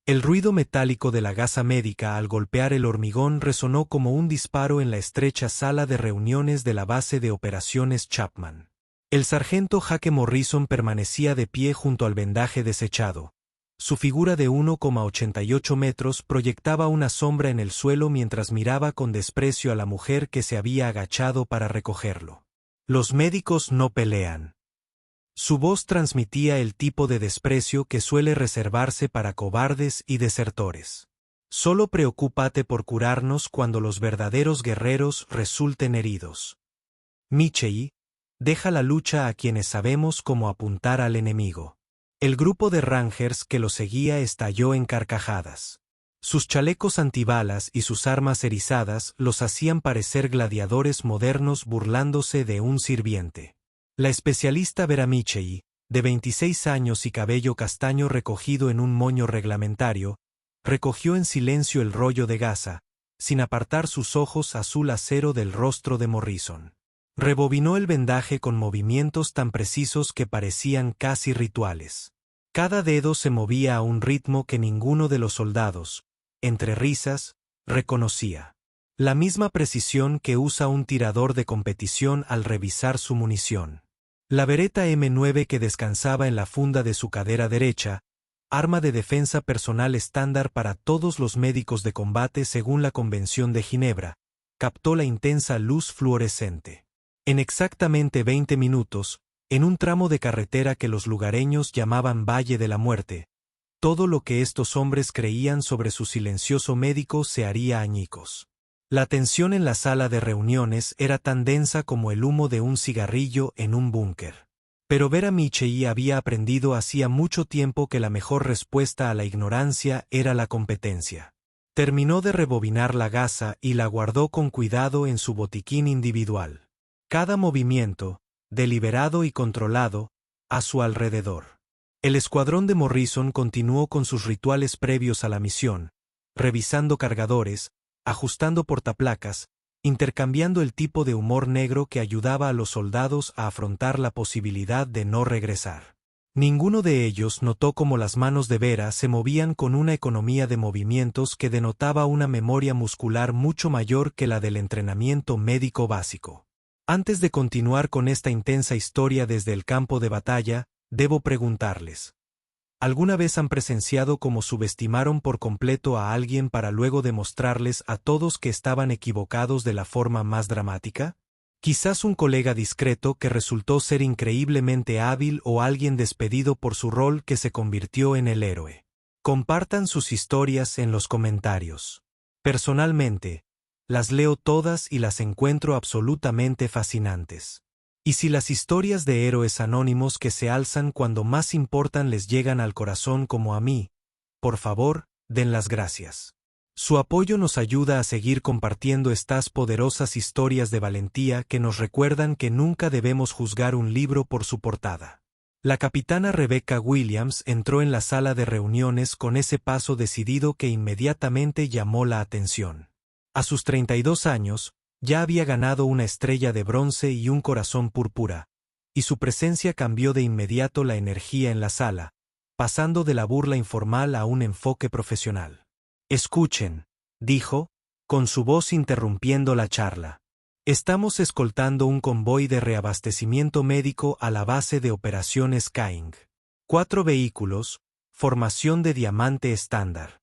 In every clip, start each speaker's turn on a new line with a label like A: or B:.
A: El ruido metálico de la gasa médica al golpear el hormigón resonó como un disparo en la estrecha sala de reuniones de la base de operaciones Chapman. El sargento Jake Morrison permanecía de pie junto al vendaje desechado. Su figura de 1,88 metros proyectaba una sombra en el suelo mientras miraba con desprecio a la mujer que se había agachado para recogerlo. Los médicos no pelean. Su voz transmitía el tipo de desprecio que suele reservarse para cobardes y desertores. Solo preocúpate por curarnos cuando los verdaderos guerreros resulten heridos. Michei, deja la lucha a quienes sabemos cómo apuntar al enemigo. El grupo de Rangers que lo seguía estalló en carcajadas. Sus chalecos antibalas y sus armas erizadas los hacían parecer gladiadores modernos burlándose de un sirviente. La especialista Vera Michei, de 26 años y cabello castaño recogido en un moño reglamentario, recogió en silencio el rollo de gasa, sin apartar sus ojos azul acero del rostro de Morrison. Rebobinó el vendaje con movimientos tan precisos que parecían casi rituales. Cada dedo se movía a un ritmo que ninguno de los soldados, entre risas, reconocía. La misma precisión que usa un tirador de competición al revisar su munición. La Beretta M9 que descansaba en la funda de su cadera derecha, arma de defensa personal estándar para todos los médicos de combate según la Convención de Ginebra, captó la intensa luz fluorescente. En exactamente 20 minutos, en un tramo de carretera que los lugareños llamaban Valle de la Muerte, todo lo que estos hombres creían sobre su silencioso médico se haría añicos. La tensión en la sala de reuniones era tan densa como el humo de un cigarrillo en un búnker. Pero Vera Michei había aprendido hacía mucho tiempo que la mejor respuesta a la ignorancia era la competencia. Terminó de rebobinar la gasa y la guardó con cuidado en su botiquín individual. Cada movimiento, deliberado y controlado, a su alrededor. El escuadrón de Morrison continuó con sus rituales previos a la misión, revisando cargadores, ajustando portaplacas, intercambiando el tipo de humor negro que ayudaba a los soldados a afrontar la posibilidad de no regresar. Ninguno de ellos notó cómo las manos de Vera se movían con una economía de movimientos que denotaba una memoria muscular mucho mayor que la del entrenamiento médico básico. Antes de continuar con esta intensa historia desde el campo de batalla, debo preguntarles. ¿Alguna vez han presenciado cómo subestimaron por completo a alguien para luego demostrarles a todos que estaban equivocados de la forma más dramática? Quizás un colega discreto que resultó ser increíblemente hábil o alguien despedido por su rol que se convirtió en el héroe. Compartan sus historias en los comentarios. Personalmente, las leo todas y las encuentro absolutamente fascinantes. Y si las historias de héroes anónimos que se alzan cuando más importan les llegan al corazón como a mí, por favor, den las gracias. Su apoyo nos ayuda a seguir compartiendo estas poderosas historias de valentía que nos recuerdan que nunca debemos juzgar un libro por su portada. La capitana Rebecca Williams entró en la sala de reuniones con ese paso decidido que inmediatamente llamó la atención. A sus 32 años, ya había ganado una estrella de bronce y un corazón púrpura, y su presencia cambió de inmediato la energía en la sala, pasando de la burla informal a un enfoque profesional. Escuchen, dijo, con su voz interrumpiendo la charla. Estamos escoltando un convoy de reabastecimiento médico a la base de operaciones King. 4 vehículos, formación de diamante estándar.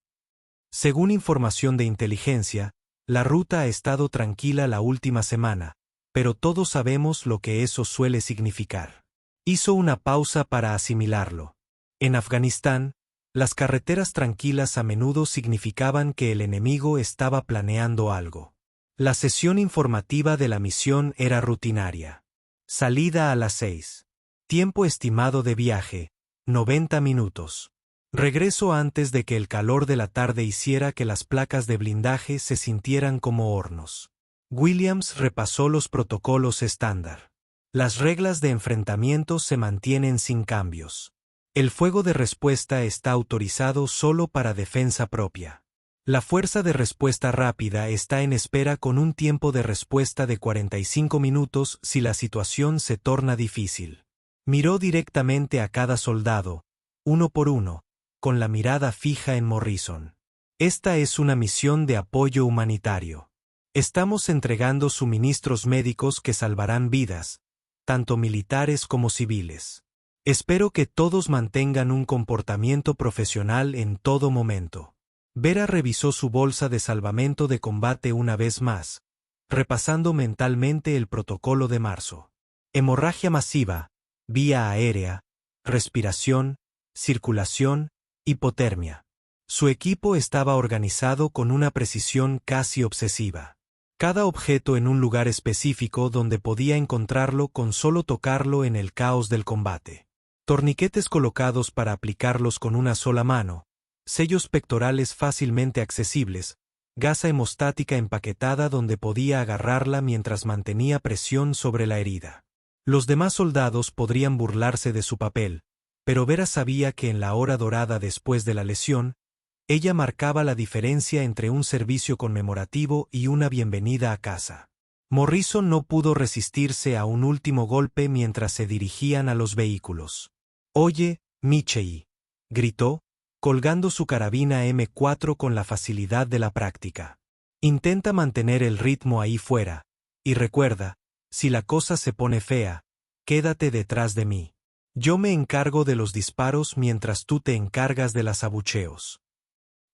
A: Según información de inteligencia, la ruta ha estado tranquila la última semana, pero todos sabemos lo que eso suele significar. Hizo una pausa para asimilarlo. En Afganistán, las carreteras tranquilas a menudo significaban que el enemigo estaba planeando algo. La sesión informativa de la misión era rutinaria. Salida a las 6. Tiempo estimado de viaje, 90 minutos. Regreso antes de que el calor de la tarde hiciera que las placas de blindaje se sintieran como hornos. Williams repasó los protocolos estándar. Las reglas de enfrentamiento se mantienen sin cambios. El fuego de respuesta está autorizado solo para defensa propia. La fuerza de respuesta rápida está en espera con un tiempo de respuesta de 45 minutos si la situación se torna difícil. Miró directamente a cada soldado, uno por uno, con la mirada fija en Morrison. Esta es una misión de apoyo humanitario. Estamos entregando suministros médicos que salvarán vidas, tanto militares como civiles. Espero que todos mantengan un comportamiento profesional en todo momento. Vera revisó su bolsa de salvamento de combate una vez más, repasando mentalmente el protocolo de marzo. Hemorragia masiva, vía aérea, respiración, circulación, hipotermia. Su equipo estaba organizado con una precisión casi obsesiva. Cada objeto en un lugar específico donde podía encontrarlo con solo tocarlo en el caos del combate. Torniquetes colocados para aplicarlos con una sola mano, sellos pectorales fácilmente accesibles, gasa hemostática empaquetada donde podía agarrarla mientras mantenía presión sobre la herida. Los demás soldados podrían burlarse de su papel, pero Vera sabía que en la hora dorada después de la lesión, ella marcaba la diferencia entre un servicio conmemorativo y una bienvenida a casa. Morrison no pudo resistirse a un último golpe mientras se dirigían a los vehículos. «Oye, Michei», gritó, colgando su carabina M4 con la facilidad de la práctica. «Intenta mantener el ritmo ahí fuera, y recuerda, si la cosa se pone fea, quédate detrás de mí. Yo me encargo de los disparos mientras tú te encargas de los abucheos».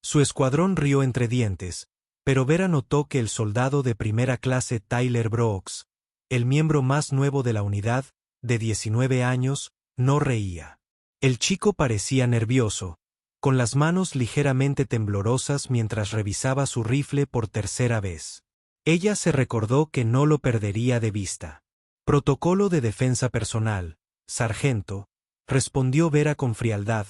A: Su escuadrón rió entre dientes, pero Vera notó que el soldado de primera clase Tyler Brooks, el miembro más nuevo de la unidad, de 19 años, no reía. El chico parecía nervioso, con las manos ligeramente temblorosas mientras revisaba su rifle por tercera vez. Ella se recordó que no lo perdería de vista. «Protocolo de defensa personal, sargento», respondió Vera con frialdad,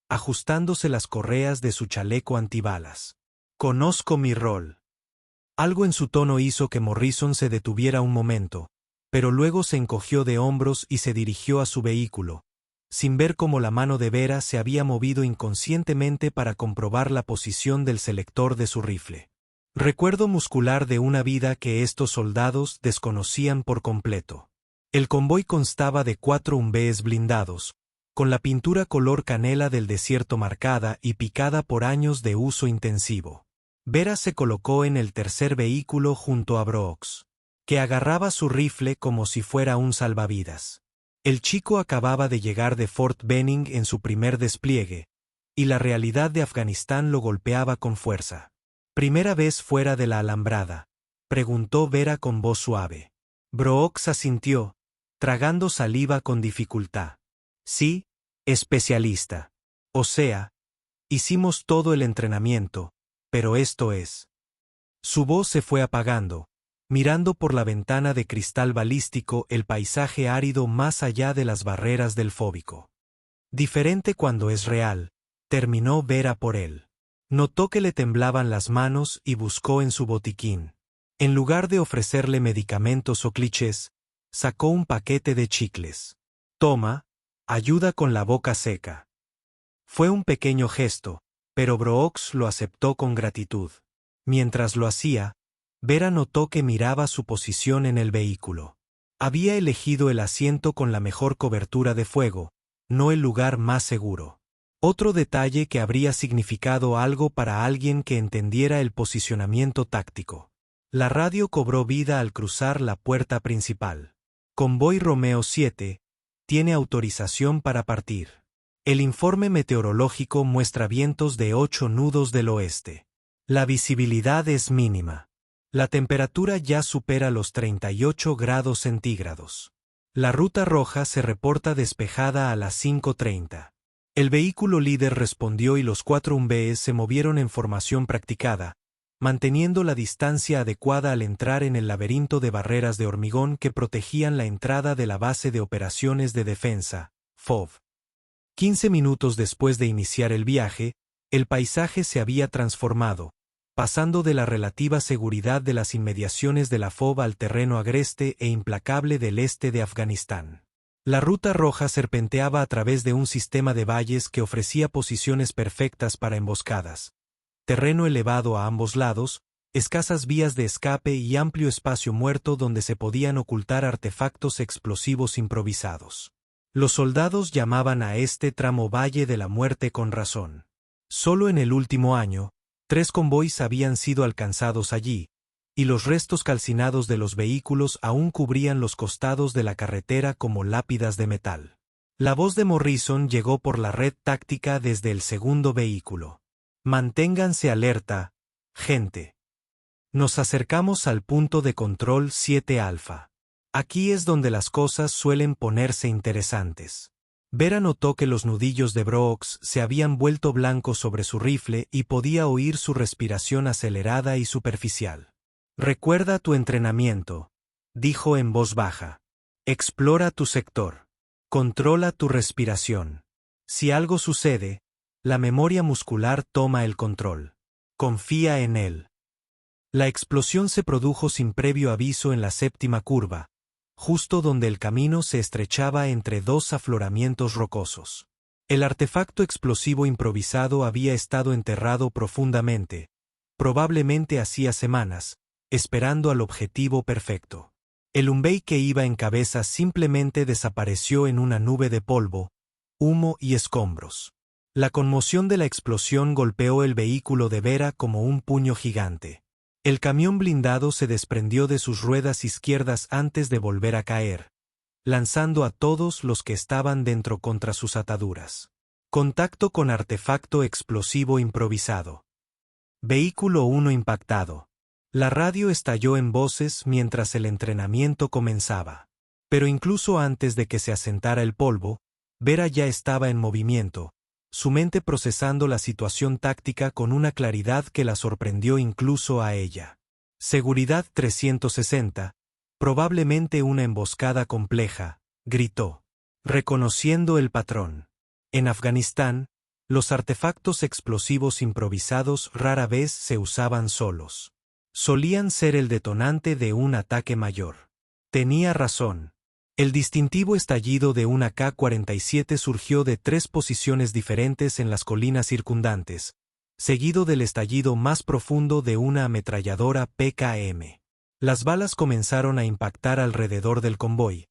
A: ajustándose las correas de su chaleco antibalas. «Conozco mi rol». Algo en su tono hizo que Morrison se detuviera un momento, pero luego se encogió de hombros y se dirigió a su vehículo, sin ver cómo la mano de Vera se había movido inconscientemente para comprobar la posición del selector de su rifle. Recuerdo muscular de una vida que estos soldados desconocían por completo. El convoy constaba de 4 Humvees blindados, con la pintura color canela del desierto marcada y picada por años de uso intensivo. Vera se colocó en el tercer vehículo junto a Brooks, que agarraba su rifle como si fuera un salvavidas. El chico acababa de llegar de Fort Benning en su primer despliegue, y la realidad de Afganistán lo golpeaba con fuerza. «¿Primera vez fuera de la alambrada?», preguntó Vera con voz suave. Brooks asintió, tragando saliva con dificultad. «Sí, especialista. O sea, hicimos todo el entrenamiento, pero esto es». Su voz se fue apagando, mirando por la ventana de cristal balístico el paisaje árido más allá de las barreras del fóbico. «Diferente cuando es real», terminó Vera por él. Notó que le temblaban las manos y buscó en su botiquín. En lugar de ofrecerle medicamentos o clichés, sacó un paquete de chicles. «Toma, ayuda con la boca seca». Fue un pequeño gesto, pero Brooks lo aceptó con gratitud. Mientras lo hacía, Vera notó que miraba su posición en el vehículo. Había elegido el asiento con la mejor cobertura de fuego, no el lugar más seguro. Otro detalle que habría significado algo para alguien que entendiera el posicionamiento táctico. La radio cobró vida al cruzar la puerta principal. «Convoy Romeo 7, tiene autorización para partir. El informe meteorológico muestra vientos de 8 nudos del oeste. La visibilidad es mínima. La temperatura ya supera los 38 grados centígrados. La ruta roja se reporta despejada a las 5:30. El vehículo líder respondió y los 4 Humvees se movieron en formación practicada, manteniendo la distancia adecuada al entrar en el laberinto de barreras de hormigón que protegían la entrada de la base de operaciones de defensa, FOB. 15 minutos después de iniciar el viaje, el paisaje se había transformado, pasando de la relativa seguridad de las inmediaciones de la FOB al terreno agreste e implacable del este de Afganistán. La ruta roja serpenteaba a través de un sistema de valles que ofrecía posiciones perfectas para emboscadas, terreno elevado a ambos lados, escasas vías de escape y amplio espacio muerto donde se podían ocultar artefactos explosivos improvisados. Los soldados llamaban a este tramo Valle de la Muerte con razón. Solo en el último año, 3 convoys habían sido alcanzados allí, y los restos calcinados de los vehículos aún cubrían los costados de la carretera como lápidas de metal. La voz de Morrison llegó por la red táctica desde el segundo vehículo. Manténganse alerta, gente. Nos acercamos al punto de control 7 Alfa. Aquí es donde las cosas suelen ponerse interesantes. Vera notó que los nudillos de Brooks se habían vuelto blancos sobre su rifle y podía oír su respiración acelerada y superficial. Recuerda tu entrenamiento, dijo en voz baja. Explora tu sector. Controla tu respiración. Si algo sucede, la memoria muscular toma el control. Confía en él. La explosión se produjo sin previo aviso en la 7ª curva, justo donde el camino se estrechaba entre 2 afloramientos rocosos. El artefacto explosivo improvisado había estado enterrado profundamente, probablemente hacía semanas, esperando al objetivo perfecto. El Humvee que iba en cabeza simplemente desapareció en una nube de polvo, humo y escombros. La conmoción de la explosión golpeó el vehículo de Vera como un puño gigante. El camión blindado se desprendió de sus ruedas izquierdas antes de volver a caer, lanzando a todos los que estaban dentro contra sus ataduras. Contacto con artefacto explosivo improvisado. Vehículo 1 impactado. La radio estalló en voces mientras el entrenamiento comenzaba. Pero incluso antes de que se asentara el polvo, Vera ya estaba en movimiento, su mente procesando la situación táctica con una claridad que la sorprendió incluso a ella. Seguridad 360, probablemente una emboscada compleja, gritó, reconociendo el patrón. En Afganistán, los artefactos explosivos improvisados rara vez se usaban solos. Solían ser el detonante de un ataque mayor. Tenía razón. El distintivo estallido de una K-47 surgió de 3 posiciones diferentes en las colinas circundantes, seguido del estallido más profundo de una ametralladora PKM. Las balas comenzaron a impactar alrededor del convoy,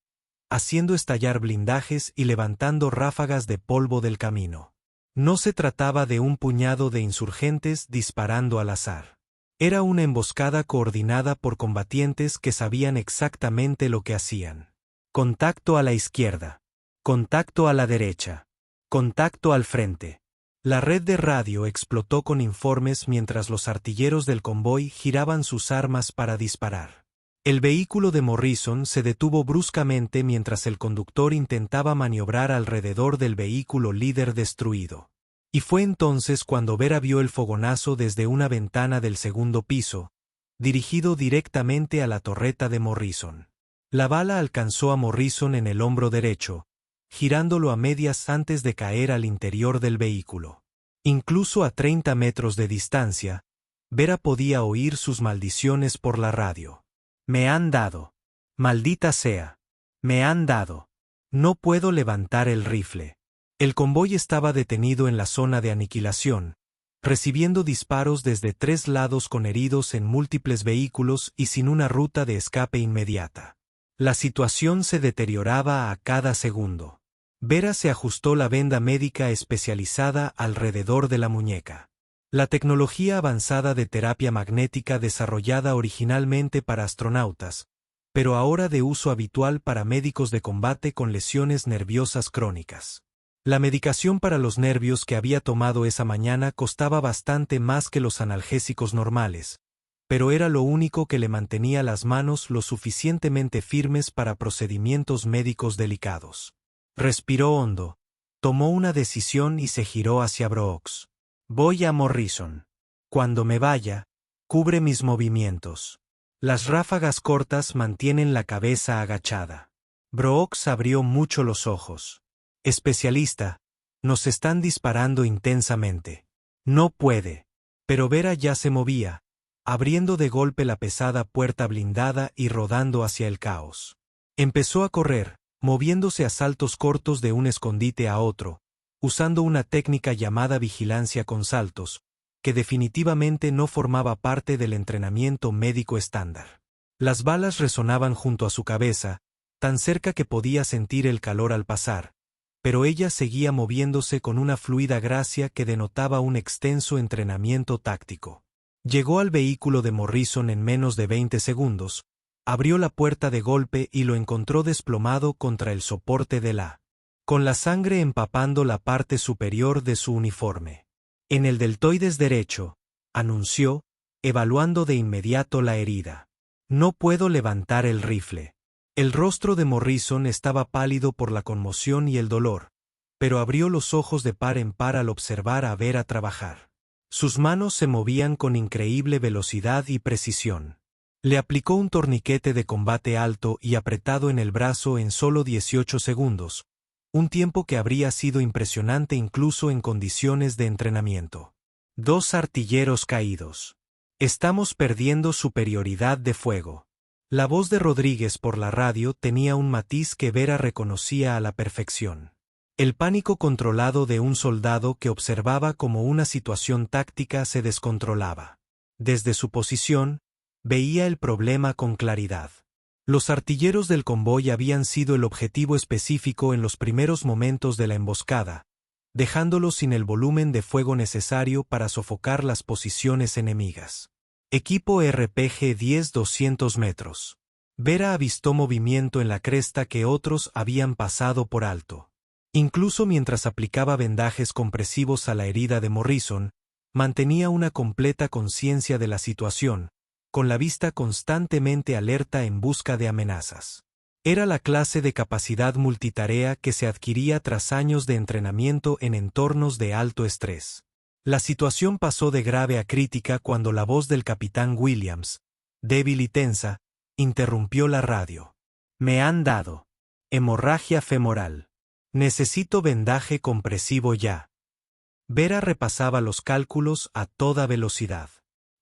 A: haciendo estallar blindajes y levantando ráfagas de polvo del camino. No se trataba de un puñado de insurgentes disparando al azar. Era una emboscada coordinada por combatientes que sabían exactamente lo que hacían. Contacto a la izquierda. Contacto a la derecha. Contacto al frente. La red de radio explotó con informes mientras los artilleros del convoy giraban sus armas para disparar. El vehículo de Morrison se detuvo bruscamente mientras el conductor intentaba maniobrar alrededor del vehículo líder destruido. Y fue entonces cuando Vera vio el fogonazo desde una ventana del segundo piso, dirigido directamente a la torreta de Morrison. La bala alcanzó a Morrison en el hombro derecho, girándolo a medias antes de caer al interior del vehículo. Incluso a 30 metros de distancia, Vera podía oír sus maldiciones por la radio. Me han dado. Maldita sea. Me han dado. No puedo levantar el rifle. El convoy estaba detenido en la zona de aniquilación, recibiendo disparos desde 3 lados con heridos en múltiples vehículos y sin una ruta de escape inmediata. La situación se deterioraba a cada segundo. Vera se ajustó la venda médica especializada alrededor de la muñeca. La tecnología avanzada de terapia magnética desarrollada originalmente para astronautas, pero ahora de uso habitual para médicos de combate con lesiones nerviosas crónicas. La medicación para los nervios que había tomado esa mañana costaba bastante más que los analgésicos normales, pero era lo único que le mantenía las manos lo suficientemente firmes para procedimientos médicos delicados. Respiró hondo, tomó una decisión y se giró hacia Brooks. Voy a Morrison. Cuando me vaya, cubre mis movimientos. Las ráfagas cortas mantienen la cabeza agachada. Brooks abrió mucho los ojos. Especialista, nos están disparando intensamente. No puede. Pero Vera ya se movía, abriendo de golpe la pesada puerta blindada y rodando hacia el caos. Empezó a correr, moviéndose a saltos cortos de un escondite a otro, usando una técnica llamada vigilancia con saltos, que definitivamente no formaba parte del entrenamiento médico estándar. Las balas resonaban junto a su cabeza, tan cerca que podía sentir el calor al pasar, pero ella seguía moviéndose con una fluida gracia que denotaba un extenso entrenamiento táctico. Llegó al vehículo de Morrison en menos de 20 segundos, abrió la puerta de golpe y lo encontró desplomado contra el soporte con la sangre empapando la parte superior de su uniforme. En el deltoides derecho, anunció, evaluando de inmediato la herida. No puedo levantar el rifle. El rostro de Morrison estaba pálido por la conmoción y el dolor, pero abrió los ojos de par en par al observar a Vera trabajar. Sus manos se movían con increíble velocidad y precisión. Le aplicó un torniquete de combate alto y apretado en el brazo en solo 18 segundos, un tiempo que habría sido impresionante incluso en condiciones de entrenamiento. 2 artilleros caídos. Estamos perdiendo superioridad de fuego. La voz de Rodríguez por la radio tenía un matiz que Vera reconocía a la perfección. El pánico controlado de un soldado que observaba cómo una situación táctica se descontrolaba. Desde su posición, veía el problema con claridad. Los artilleros del convoy habían sido el objetivo específico en los primeros momentos de la emboscada, dejándolos sin el volumen de fuego necesario para sofocar las posiciones enemigas. Equipo RPG 10-200 metros. Vera avistó movimiento en la cresta que otros habían pasado por alto. Incluso mientras aplicaba vendajes compresivos a la herida de Morrison, mantenía una completa conciencia de la situación, con la vista constantemente alerta en busca de amenazas. Era la clase de capacidad multitarea que se adquiría tras años de entrenamiento en entornos de alto estrés. La situación pasó de grave a crítica cuando la voz del capitán Williams, débil y tensa, interrumpió la radio. Me han dado hemorragia femoral. Necesito vendaje compresivo ya. Vera repasaba los cálculos a toda velocidad.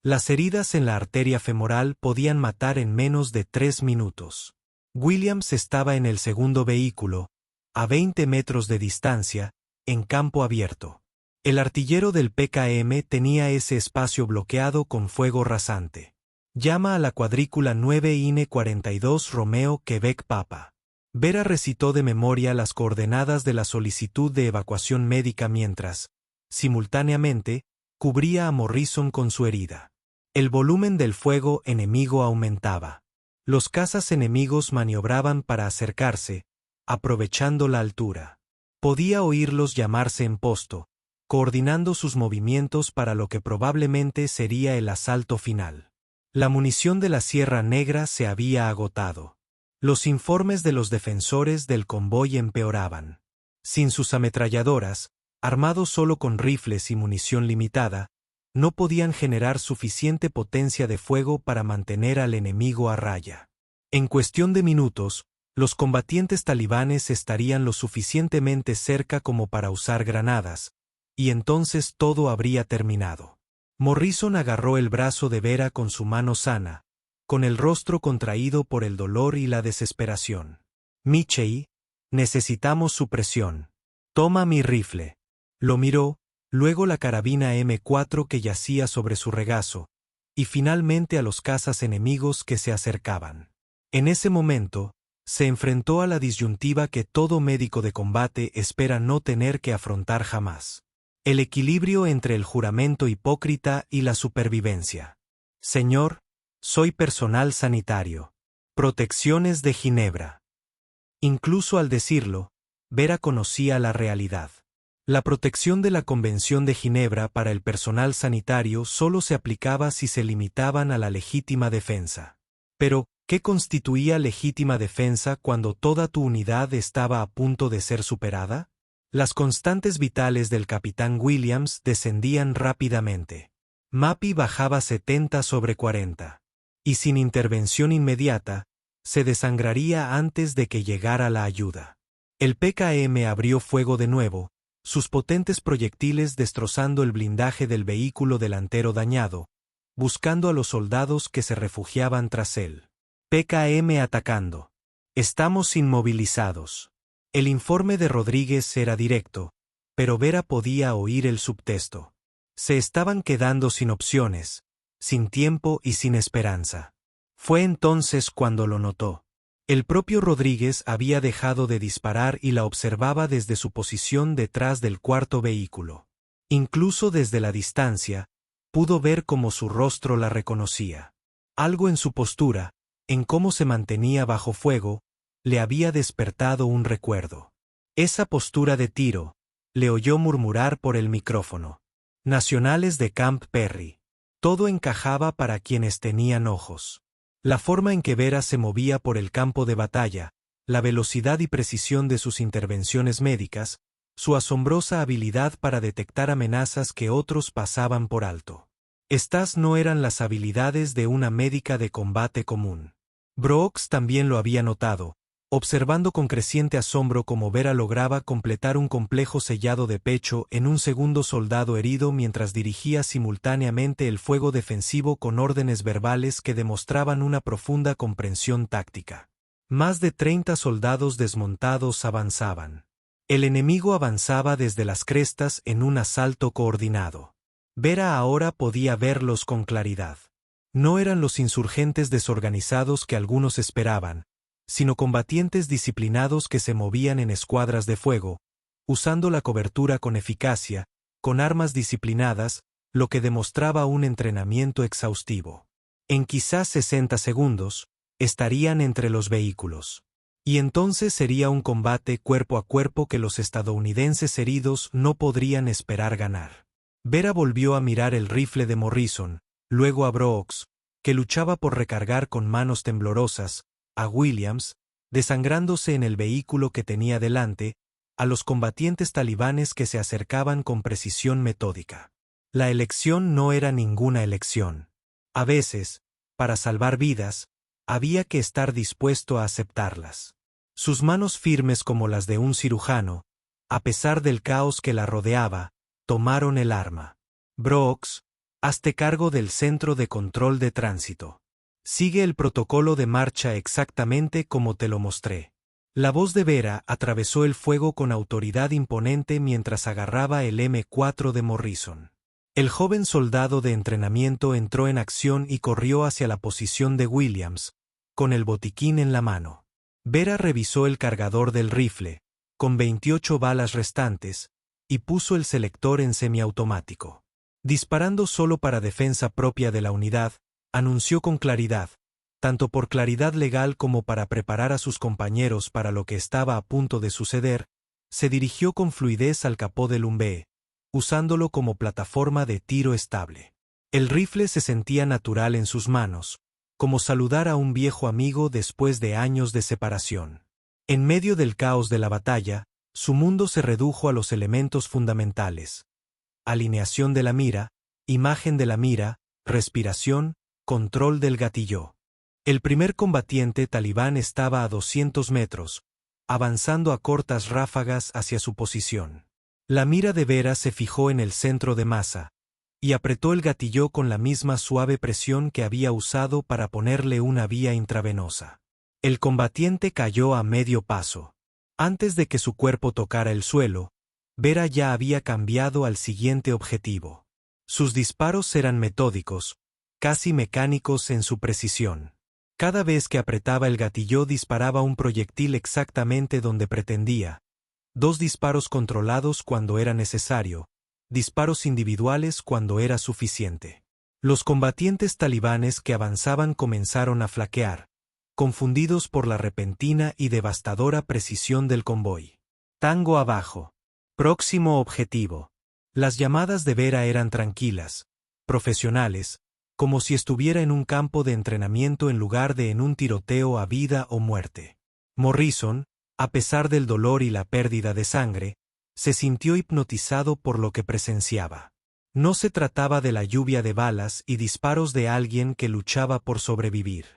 A: Las heridas en la arteria femoral podían matar en menos de 3 minutos. Williams estaba en el segundo vehículo, a 20 metros de distancia, en campo abierto. El artillero del PKM tenía ese espacio bloqueado con fuego rasante. Llama a la cuadrícula 9 INE 42 Romeo Quebec Papa. Vera recitó de memoria las coordenadas de la solicitud de evacuación médica mientras, simultáneamente, cubría a Morrison con su herida. El volumen del fuego enemigo aumentaba. Los cazas enemigos maniobraban para acercarse, aprovechando la altura. Podía oírlos llamarse en posto, coordinando sus movimientos para lo que probablemente sería el asalto final. La munición de la Sierra Negra se había agotado. Los informes de los defensores del convoy empeoraban. Sin sus ametralladoras, armados solo con rifles y munición limitada, no podían generar suficiente potencia de fuego para mantener al enemigo a raya. En cuestión de minutos, los combatientes talibanes estarían lo suficientemente cerca como para usar granadas, y entonces todo habría terminado. Morrison agarró el brazo de Vera con su mano sana, con el rostro contraído por el dolor y la desesperación. Michei, necesitamos su presión. Toma mi rifle. Lo miró, luego la carabina M4 que yacía sobre su regazo, y finalmente a los cazas enemigos que se acercaban. En ese momento, se enfrentó a la disyuntiva que todo médico de combate espera no tener que afrontar jamás. El equilibrio entre el juramento hipócrita y la supervivencia. Señor, soy personal sanitario. Protecciones de Ginebra. Incluso al decirlo, Vera conocía la realidad. La protección de la Convención de Ginebra para el personal sanitario solo se aplicaba si se limitaban a la legítima defensa. Pero, ¿qué constituía legítima defensa cuando toda tu unidad estaba a punto de ser superada? Las constantes vitales del capitán Williams descendían rápidamente. Mappy bajaba 70/40. Y sin intervención inmediata, se desangraría antes de que llegara la ayuda. El PKM abrió fuego de nuevo, sus potentes proyectiles destrozando el blindaje del vehículo delantero dañado, buscando a los soldados que se refugiaban tras él. PKM atacando. Estamos inmovilizados. El informe de Rodríguez era directo, pero Vera podía oír el subtexto. Se estaban quedando sin opciones, sin tiempo y sin esperanza. Fue entonces cuando lo notó. El propio Rodríguez había dejado de disparar y la observaba desde su posición detrás del cuarto vehículo. Incluso desde la distancia, pudo ver cómo su rostro la reconocía. Algo en su postura, en cómo se mantenía bajo fuego, le había despertado un recuerdo. Esa postura de tiro, le oyó murmurar por el micrófono. Nacionales de Camp Perry. Todo encajaba para quienes tenían ojos. La forma en que Vera se movía por el campo de batalla, la velocidad y precisión de sus intervenciones médicas, su asombrosa habilidad para detectar amenazas que otros pasaban por alto. Estas no eran las habilidades de una médica de combate común. Brooks también lo había notado, observando con creciente asombro cómo Vera lograba completar un complejo sellado de pecho en un segundo soldado herido mientras dirigía simultáneamente el fuego defensivo con órdenes verbales que demostraban una profunda comprensión táctica. Más de 30 soldados desmontados avanzaban. El enemigo avanzaba desde las crestas en un asalto coordinado. Vera ahora podía verlos con claridad. No eran los insurgentes desorganizados que algunos esperaban, sino combatientes disciplinados que se movían en escuadras de fuego, usando la cobertura con eficacia, con armas disciplinadas, lo que demostraba un entrenamiento exhaustivo. En quizás 60 segundos, estarían entre los vehículos. Y entonces sería un combate cuerpo a cuerpo que los estadounidenses heridos no podrían esperar ganar. Vera volvió a mirar el rifle de Morrison, luego a Brooks, que luchaba por recargar con manos temblorosas, a Williams, desangrándose en el vehículo que tenía delante, a los combatientes talibanes que se acercaban con precisión metódica. La elección no era ninguna elección. A veces, para salvar vidas, había que estar dispuesto a aceptarlas. Sus manos firmes como las de un cirujano, a pesar del caos que la rodeaba, tomaron el arma. Brooks, hazte cargo del centro de control de tránsito. Sigue el protocolo de marcha exactamente como te lo mostré. La voz de Vera atravesó el fuego con autoridad imponente mientras agarraba el M4 de Morrison. El joven soldado de entrenamiento entró en acción y corrió hacia la posición de Williams, con el botiquín en la mano. Vera revisó el cargador del rifle, con 28 balas restantes, y puso el selector en semiautomático. Disparando solo para defensa propia de la unidad, anunció con claridad, tanto por claridad legal como para preparar a sus compañeros para lo que estaba a punto de suceder, se dirigió con fluidez al capó del Humvee, usándolo como plataforma de tiro estable. El rifle se sentía natural en sus manos, como saludar a un viejo amigo después de años de separación. En medio del caos de la batalla, su mundo se redujo a los elementos fundamentales: alineación de la mira, imagen de la mira, respiración, control del gatillo. El primer combatiente talibán estaba a 200 metros, avanzando a cortas ráfagas hacia su posición. La mira de Vera se fijó en el centro de masa, y apretó el gatillo con la misma suave presión que había usado para ponerle una vía intravenosa. El combatiente cayó a medio paso. Antes de que su cuerpo tocara el suelo, Vera ya había cambiado al siguiente objetivo. Sus disparos eran metódicos, casi mecánicos en su precisión. Cada vez que apretaba el gatillo disparaba un proyectil exactamente donde pretendía. 2 disparos controlados cuando era necesario, disparos individuales cuando era suficiente. Los combatientes talibanes que avanzaban comenzaron a flaquear, confundidos por la repentina y devastadora precisión del convoy. Tango abajo. Próximo objetivo. Las llamadas de Vera eran tranquilas, profesionales, como si estuviera en un campo de entrenamiento en lugar de en un tiroteo a vida o muerte. Morrison, a pesar del dolor y la pérdida de sangre, se sintió hipnotizado por lo que presenciaba. No se trataba de la lluvia de balas y disparos de alguien que luchaba por sobrevivir.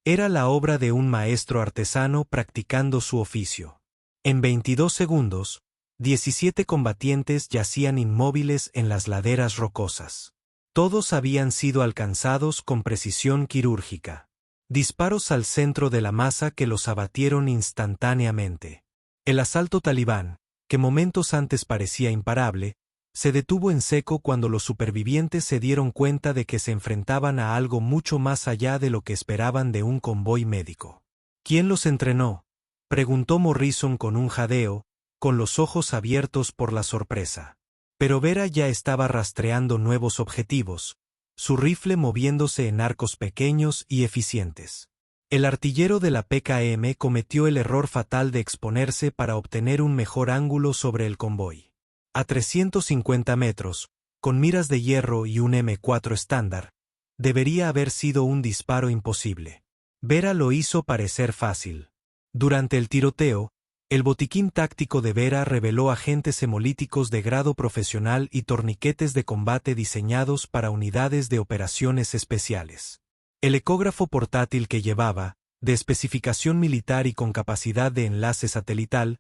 A: Era la obra de un maestro artesano practicando su oficio. En 22 segundos, 17 combatientes yacían inmóviles en las laderas rocosas. Todos habían sido alcanzados con precisión quirúrgica. Disparos al centro de la masa que los abatieron instantáneamente. El asalto talibán, que momentos antes parecía imparable, se detuvo en seco cuando los supervivientes se dieron cuenta de que se enfrentaban a algo mucho más allá de lo que esperaban de un convoy médico. ¿Quién los entrenó?, preguntó Morrison con un jadeo, con los ojos abiertos por la sorpresa. Pero Vera ya estaba rastreando nuevos objetivos, su rifle moviéndose en arcos pequeños y eficientes. El artillero de la PKM cometió el error fatal de exponerse para obtener un mejor ángulo sobre el convoy. A 350 metros, con miras de hierro y un M4 estándar, debería haber sido un disparo imposible. Vera lo hizo parecer fácil. Durante el tiroteo, el botiquín táctico de Vera reveló agentes hemolíticos de grado profesional y torniquetes de combate diseñados para unidades de operaciones especiales. El ecógrafo portátil que llevaba, de especificación militar y con capacidad de enlace satelital,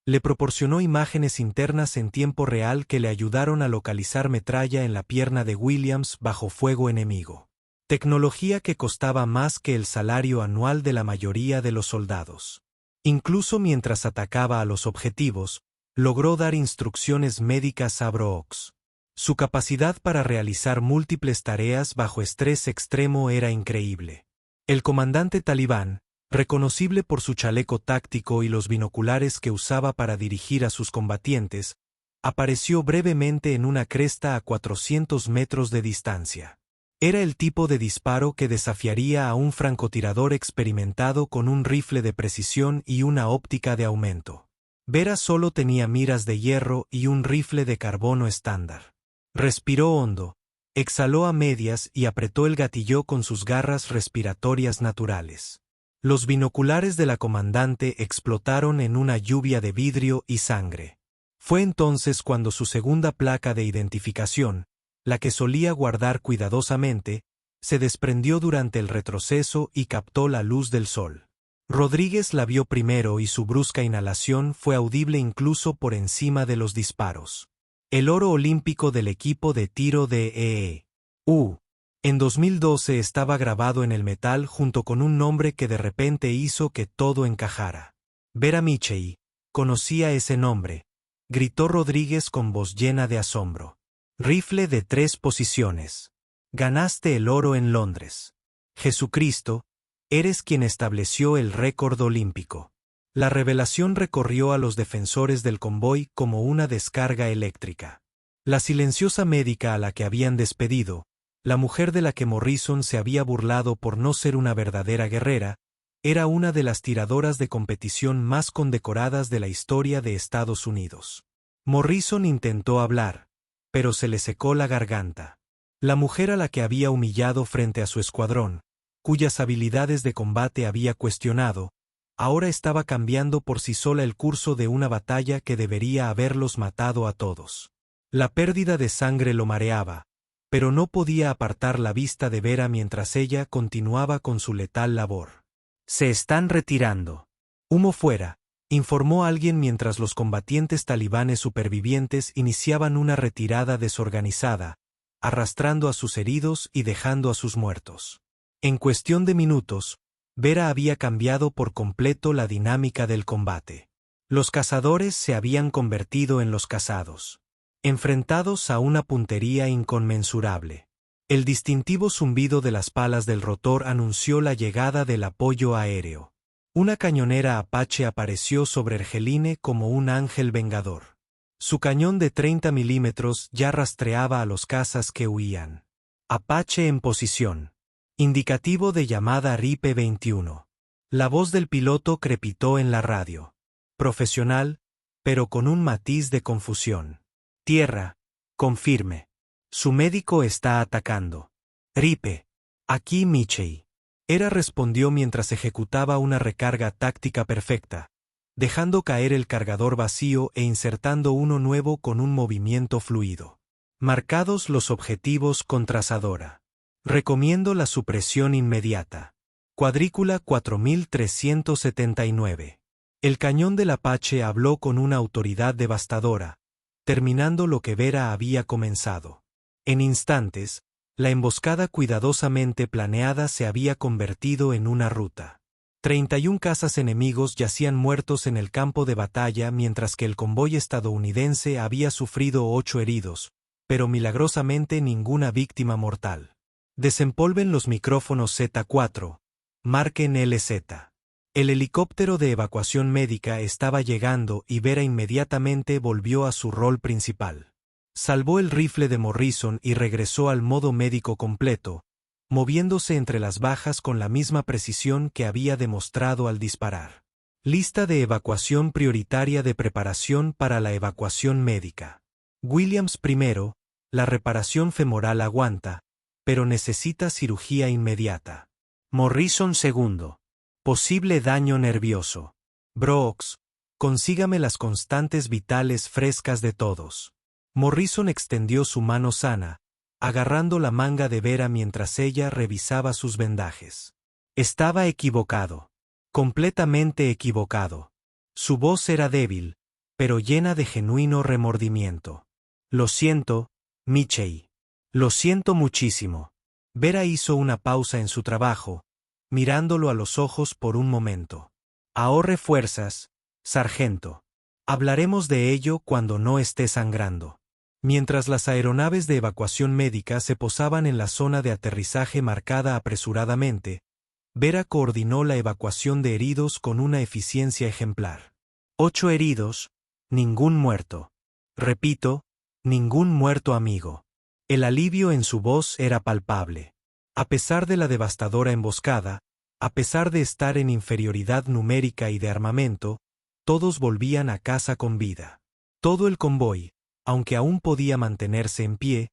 A: le proporcionó imágenes internas en tiempo real que le ayudaron a localizar metralla en la pierna de Williams bajo fuego enemigo. Tecnología que costaba más que el salario anual de la mayoría de los soldados. Incluso mientras atacaba a los objetivos, logró dar instrucciones médicas a Brooks. Su capacidad para realizar múltiples tareas bajo estrés extremo era increíble. El comandante talibán, reconocible por su chaleco táctico y los binoculares que usaba para dirigir a sus combatientes, apareció brevemente en una cresta a 400 metros de distancia. Era el tipo de disparo que desafiaría a un francotirador experimentado con un rifle de precisión y una óptica de aumento. Vera solo tenía miras de hierro y un rifle de carbono estándar. Respiró hondo, exhaló a medias y apretó el gatillo con sus garras respiratorias naturales. Los binoculares de la comandante explotaron en una lluvia de vidrio y sangre. Fue entonces cuando su segunda placa de identificación, la que solía guardar cuidadosamente, se desprendió durante el retroceso y captó la luz del sol. Rodríguez la vio primero y su brusca inhalación fue audible incluso por encima de los disparos. El oro olímpico del equipo de tiro de E.E.U. En 2012 estaba grabado en el metal junto con un nombre que de repente hizo que todo encajara. Vera Michei, conocía ese nombre, gritó Rodríguez con voz llena de asombro. Rifle de 3 posiciones. Ganaste el oro en Londres. Jesucristo, eres quien estableció el récord olímpico. La revelación recorrió a los defensores del convoy como una descarga eléctrica. La silenciosa médica a la que habían despedido, la mujer de la que Morrison se había burlado por no ser una verdadera guerrera, era una de las tiradoras de competición más condecoradas de la historia de Estados Unidos. Morrison intentó hablar, pero se le secó la garganta. La mujer a la que había humillado frente a su escuadrón, cuyas habilidades de combate había cuestionado, ahora estaba cambiando por sí sola el curso de una batalla que debería haberlos matado a todos. La pérdida de sangre lo mareaba, pero no podía apartar la vista de Vera mientras ella continuaba con su letal labor. Se están retirando. Humo fuera, informó alguien mientras los combatientes talibanes supervivientes iniciaban una retirada desorganizada, arrastrando a sus heridos y dejando a sus muertos. En cuestión de minutos, Vera había cambiado por completo la dinámica del combate. Los cazadores se habían convertido en los cazados, enfrentados a una puntería inconmensurable. El distintivo zumbido de las palas del rotor anunció la llegada del apoyo aéreo. Una cañonera Apache apareció sobre Ergeline como un ángel vengador. Su cañón de 30 milímetros ya rastreaba a los cazas que huían. Apache en posición. Indicativo de llamada RIPE 21. La voz del piloto crepitó en la radio. Profesional, pero con un matiz de confusión. Tierra, confirme. Su médico está atacando. RIPE. Aquí Michei. Hera respondió mientras ejecutaba una recarga táctica perfecta, dejando caer el cargador vacío e insertando uno nuevo con un movimiento fluido. Marcados los objetivos con trazadora. Recomiendo la supresión inmediata. Cuadrícula 4379. El cañón del Apache habló con una autoridad devastadora, terminando lo que Vera había comenzado. En instantes, la emboscada cuidadosamente planeada se había convertido en una ruta. 31 cazas enemigos yacían muertos en el campo de batalla mientras que el convoy estadounidense había sufrido 8 heridos, pero milagrosamente ninguna víctima mortal. Desempolven los micrófonos Z4. Marquen LZ. El helicóptero de evacuación médica estaba llegando y Vera inmediatamente volvió a su rol principal. Salvó el rifle de Morrison y regresó al modo médico completo, moviéndose entre las bajas con la misma precisión que había demostrado al disparar. Lista de evacuación prioritaria de preparación para la evacuación médica. Williams primero, la reparación femoral aguanta, pero necesita cirugía inmediata. Morrison segundo. Posible daño nervioso. Brooks, consígame las constantes vitales frescas de todos. Morrison extendió su mano sana, agarrando la manga de Vera mientras ella revisaba sus vendajes. Estaba equivocado. Completamente equivocado. Su voz era débil, pero llena de genuino remordimiento. Lo siento, Michie. Lo siento muchísimo. Vera hizo una pausa en su trabajo, mirándolo a los ojos por un momento. Ahorre fuerzas, sargento. Hablaremos de ello cuando no esté sangrando. Mientras las aeronaves de evacuación médica se posaban en la zona de aterrizaje marcada apresuradamente, Vera coordinó la evacuación de heridos con una eficiencia ejemplar. 8 heridos, ningún muerto. Repito, ningún muerto amigo. El alivio en su voz era palpable. A pesar de la devastadora emboscada, a pesar de estar en inferioridad numérica y de armamento, todos volvían a casa con vida. Todo el convoy, aunque aún podía mantenerse en pie,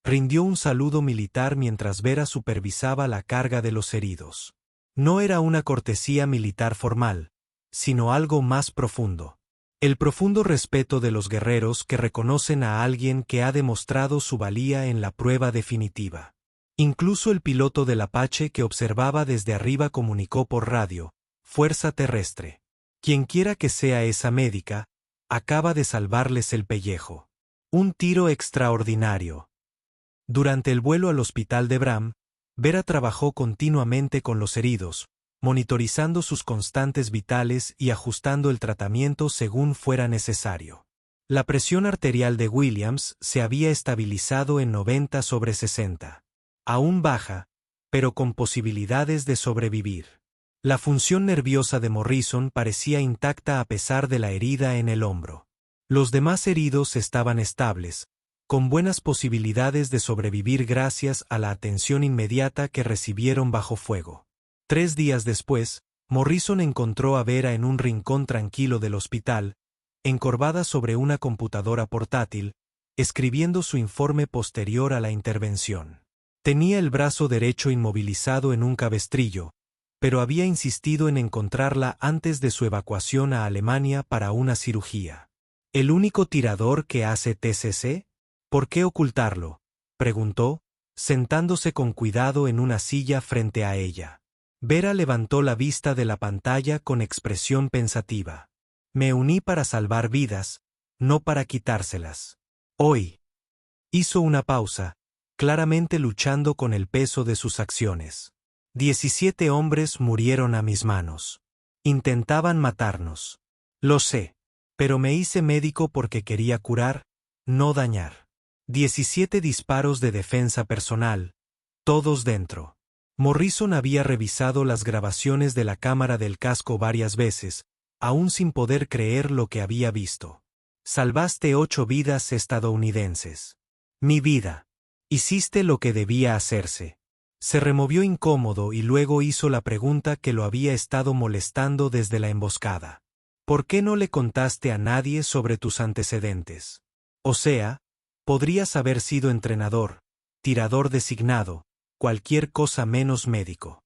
A: rindió un saludo militar mientras Vera supervisaba la carga de los heridos. No era una cortesía militar formal, sino algo más profundo. El profundo respeto de los guerreros que reconocen a alguien que ha demostrado su valía en la prueba definitiva. Incluso el piloto del Apache que observaba desde arriba comunicó por radio: Fuerza terrestre. Quienquiera que sea esa médica, acaba de salvarles el pellejo. Un tiro extraordinario. Durante el vuelo al hospital de Bram, Vera trabajó continuamente con los heridos, monitorizando sus constantes vitales y ajustando el tratamiento según fuera necesario. La presión arterial de Williams se había estabilizado en 90/60. Aún baja, pero con posibilidades de sobrevivir. La función nerviosa de Morrison parecía intacta a pesar de la herida en el hombro. Los demás heridos estaban estables, con buenas posibilidades de sobrevivir gracias a la atención inmediata que recibieron bajo fuego. 3 días después, Morrison encontró a Vera en un rincón tranquilo del hospital, encorvada sobre una computadora portátil, escribiendo su informe posterior a la intervención. Tenía el brazo derecho inmovilizado en un cabestrillo, pero había insistido en encontrarla antes de su evacuación a Alemania para una cirugía. ¿El único tirador que hace TCC? ¿Por qué ocultarlo?, preguntó, sentándose con cuidado en una silla frente a ella. Vera levantó la vista de la pantalla con expresión pensativa. Me uní para salvar vidas, no para quitárselas. Hoy. Hizo una pausa, claramente luchando con el peso de sus acciones. 17 hombres murieron a mis manos. Intentaban matarnos. Lo sé, pero me hice médico porque quería curar, no dañar. 17 disparos de defensa personal, todos dentro. Morrison había revisado las grabaciones de la cámara del casco varias veces, aún sin poder creer lo que había visto. Salvaste 8 vidas estadounidenses. Mi vida. Hiciste lo que debía hacerse. Se removió incómodo y luego hizo la pregunta que lo había estado molestando desde la emboscada. ¿Por qué no le contaste a nadie sobre tus antecedentes? O sea, podrías haber sido entrenador, tirador designado, cualquier cosa menos médico.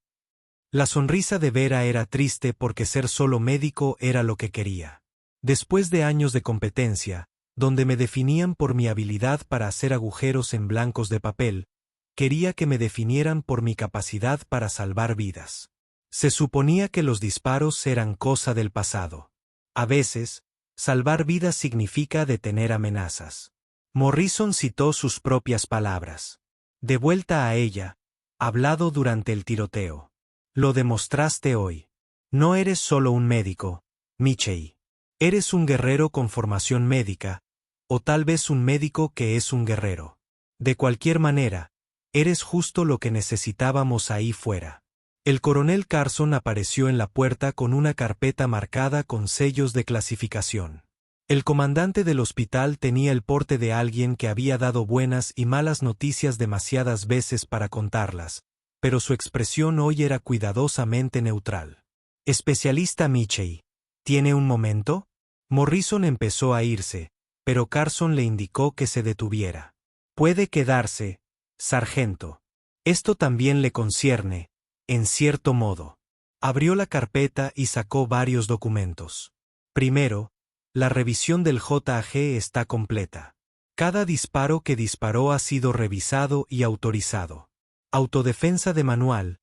A: La sonrisa de Vera era triste porque ser solo médico era lo que quería. Después de años de competencia, donde me definían por mi habilidad para hacer agujeros en blancos de papel, quería que me definieran por mi capacidad para salvar vidas. Se suponía que los disparos eran cosa del pasado. A veces, salvar vidas significa detener amenazas. Morrison citó sus propias palabras. De vuelta a ella, hablado durante el tiroteo. Lo demostraste hoy. No eres solo un médico, Michie. Eres un guerrero con formación médica, o tal vez un médico que es un guerrero. De cualquier manera, eres justo lo que necesitábamos ahí fuera. El coronel Carson apareció en la puerta con una carpeta marcada con sellos de clasificación. El comandante del hospital tenía el porte de alguien que había dado buenas y malas noticias demasiadas veces para contarlas, pero su expresión hoy era cuidadosamente neutral. Especialista Michey, ¿tiene un momento? Morrison empezó a irse, pero Carson le indicó que se detuviera. Puede quedarse, sargento. Esto también le concierne, en cierto modo. Abrió la carpeta y sacó varios documentos. Primero, la revisión del JAG está completa. Cada disparo que disparó ha sido revisado y autorizado. Autodefensa de manual,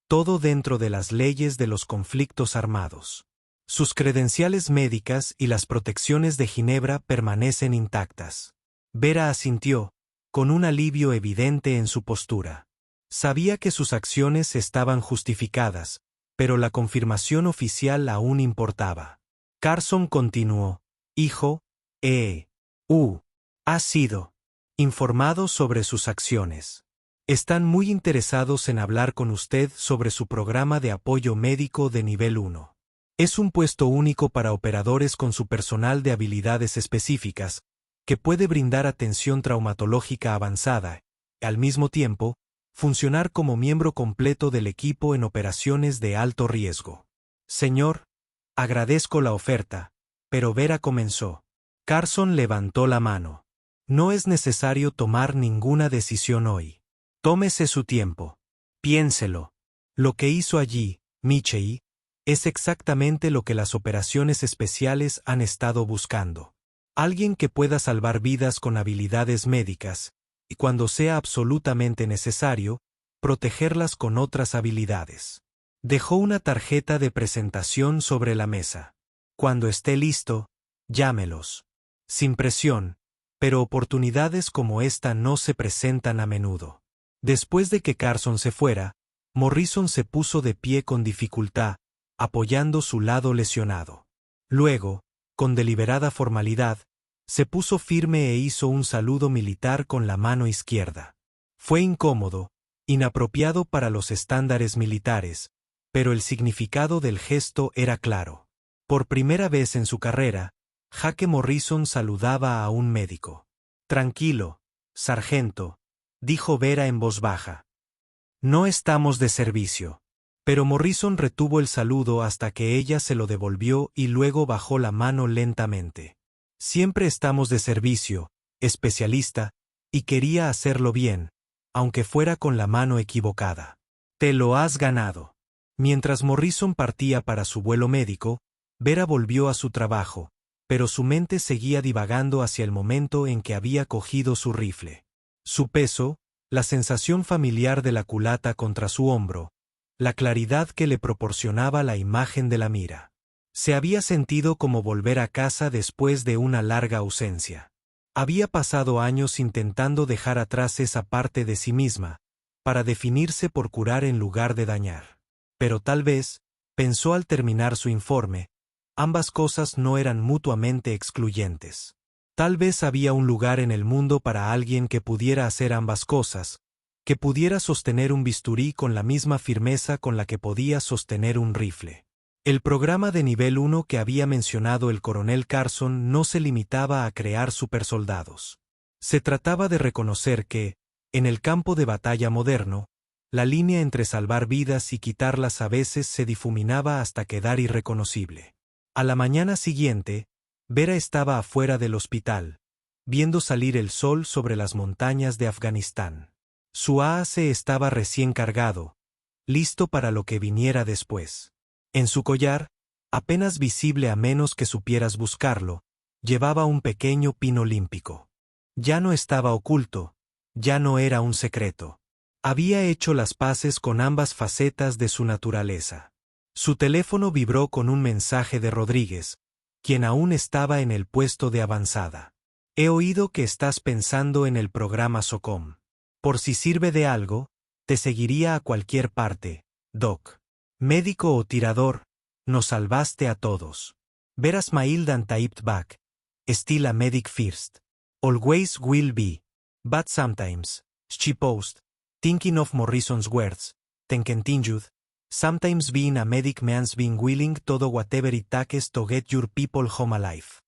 A: todo dentro de las leyes de los conflictos armados. Sus credenciales médicas y las protecciones de Ginebra permanecen intactas. Vera asintió, con un alivio evidente en su postura. Sabía que sus acciones estaban justificadas, pero la confirmación oficial aún importaba. Carson continuó, hijo, ha sido informado sobre sus acciones. Están muy interesados en hablar con usted sobre su programa de apoyo médico de nivel 1. Es un puesto único para operadores con su personal de habilidades específicas, que puede brindar atención traumatológica avanzada, y al mismo tiempo, funcionar como miembro completo del equipo en operaciones de alto riesgo. Señor, agradezco la oferta, pero Vera comenzó. Carson levantó la mano. No es necesario tomar ninguna decisión hoy. Tómese su tiempo. Piénselo. Lo que hizo allí, Michey, es exactamente lo que las operaciones especiales han estado buscando. Alguien que pueda salvar vidas con habilidades médicas, y cuando sea absolutamente necesario, protegerlas con otras habilidades. Dejó una tarjeta de presentación sobre la mesa. Cuando esté listo, llámelos. Sin presión, pero oportunidades como esta no se presentan a menudo. Después de que Carson se fuera, Morrison se puso de pie con dificultad, apoyando su lado lesionado. Luego, con deliberada formalidad, se puso firme e hizo un saludo militar con la mano izquierda. Fue incómodo, inapropiado para los estándares militares, pero el significado del gesto era claro. Por primera vez en su carrera, Jake Morrison saludaba a un médico. Tranquilo, sargento, dijo Vera en voz baja. No estamos de servicio. Pero Morrison retuvo el saludo hasta que ella se lo devolvió y luego bajó la mano lentamente. Siempre estamos de servicio, especialista, y quería hacerlo bien, aunque fuera con la mano equivocada. Te lo has ganado. Mientras Morrison partía para su vuelo médico, Vera volvió a su trabajo, pero su mente seguía divagando hacia el momento en que había cogido su rifle. Su peso, la sensación familiar de la culata contra su hombro, la claridad que le proporcionaba la imagen de la mira. Se había sentido como volver a casa después de una larga ausencia. Había pasado años intentando dejar atrás esa parte de sí misma, para definirse por curar en lugar de dañar. Pero tal vez, pensó al terminar su informe, ambas cosas no eran mutuamente excluyentes. Tal vez había un lugar en el mundo para alguien que pudiera hacer ambas cosas, que pudiera sostener un bisturí con la misma firmeza con la que podía sostener un rifle. El programa de nivel 1 que había mencionado el coronel Carson no se limitaba a crear supersoldados. Se trataba de reconocer que, en el campo de batalla moderno, la línea entre salvar vidas y quitarlas a veces se difuminaba hasta quedar irreconocible. A la mañana siguiente, Vera estaba afuera del hospital, viendo salir el sol sobre las montañas de Afganistán. Su AAC estaba recién cargado, listo para lo que viniera después. En su collar, apenas visible a menos que supieras buscarlo, llevaba un pequeño pin olímpico. Ya no estaba oculto, ya no era un secreto. Había hecho las paces con ambas facetas de su naturaleza. Su teléfono vibró con un mensaje de Rodríguez, quien aún estaba en el puesto de avanzada. He oído que estás pensando en el programa SOCOM. Por si sirve de algo, te seguiría a cualquier parte, Doc. Médico o tirador, nos salvaste a todos. Veras Mail dan Taipt back. Still a medic first. Always will be. But sometimes, she post, thinking of Morrison's words, then continued, Sometimes being a medic means being willing to do whatever it takes to get your people home alive.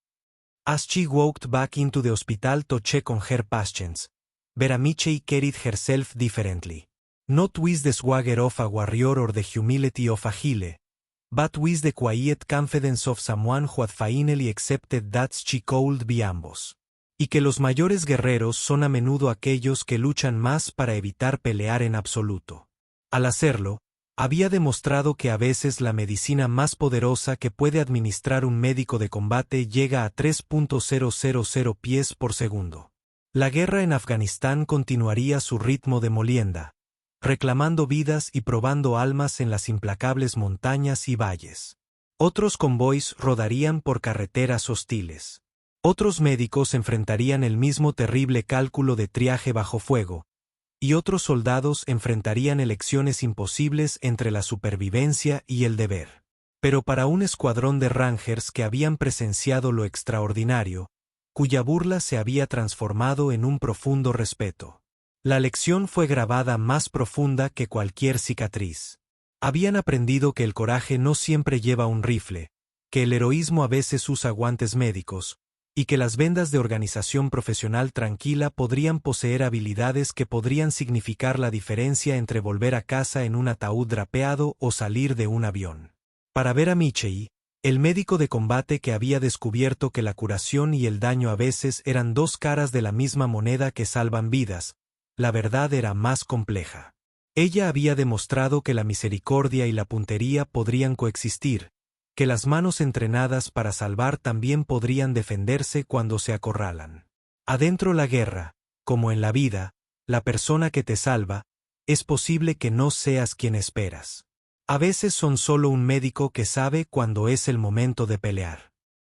A: As she walked back into the hospital to check on her patients, Vera Michey carried herself differently. Not with the swagger of a warrior or the humility of a healer, but with the quiet confidence of someone who had finally accepted that she could be ambos. Y que los mayores guerreros son a menudo aquellos que luchan más para evitar pelear en absoluto. Al hacerlo, había demostrado que a veces la medicina más poderosa que puede administrar un médico de combate llega a 3.000 pies por segundo. La guerra en Afganistán continuaría su ritmo de molienda, reclamando vidas y probando almas en las implacables montañas y valles. Otros convoys rodarían por carreteras hostiles. Otros médicos enfrentarían el mismo terrible cálculo de triaje bajo fuego, y otros soldados enfrentarían elecciones imposibles entre la supervivencia y el deber. Pero para un escuadrón de Rangers que habían presenciado lo extraordinario, cuya burla se había transformado en un profundo respeto. La lección fue grabada más profunda que cualquier cicatriz. Habían aprendido que el coraje no siempre lleva un rifle, que el heroísmo a veces usa guantes médicos, y que las vendas de organización profesional tranquila podrían poseer habilidades que podrían significar la diferencia entre volver a casa en un ataúd drapeado o salir de un avión. Para Vera Michey, el médico de combate que había descubierto que la curación y el daño a veces eran dos caras de la misma moneda que salvan vidas, la verdad era más compleja. Ella había demostrado que la misericordia y la puntería podrían coexistir, que las manos entrenadas para salvar también podrían defenderse cuando se acorralan. Adentro la guerra, como en la vida, la persona que te salva, es posible que no seas quien esperas. A veces son solo un médico que sabe cuándo es el momento de pelear.